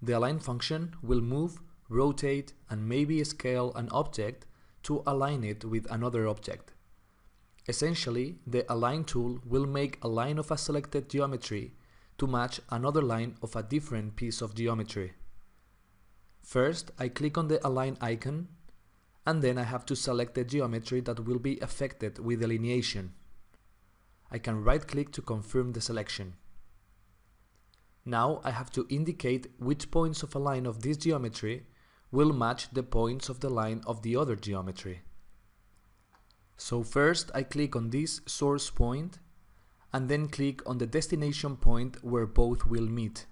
The align function will move, rotate, and maybe scale an object to align it with another object. Essentially, the align tool will make a line of a selected geometry to match another line of a different piece of geometry. First, I click on the align icon, and then I have to select the geometry that will be affected with delineation. I can right-click to confirm the selection. Now I have to indicate which points of a line of this geometry will match the points of the line of the other geometry. So first I click on this source point and then click on the destination point where both will meet.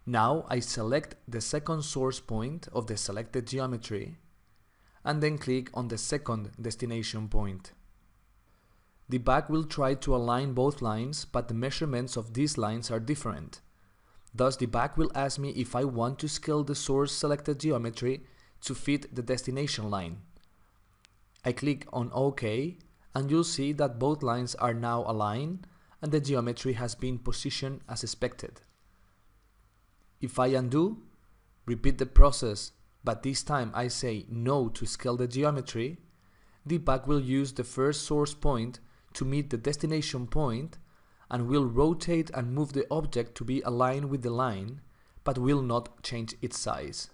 Now I select the second source point of the selected geometry and then click on the second destination point. Dibac will try to align both lines, but the measurements of these lines are different. Thus Dibac will ask me if I want to scale the source selected geometry to fit the destination line. I click on OK, and you'll see that both lines are now aligned and the geometry has been positioned as expected. If I undo, repeat the process, but this time I say no to scale the geometry, Dibac will use the first source point to meet the destination point and will rotate and move the object to be aligned with the line, but will not change its size.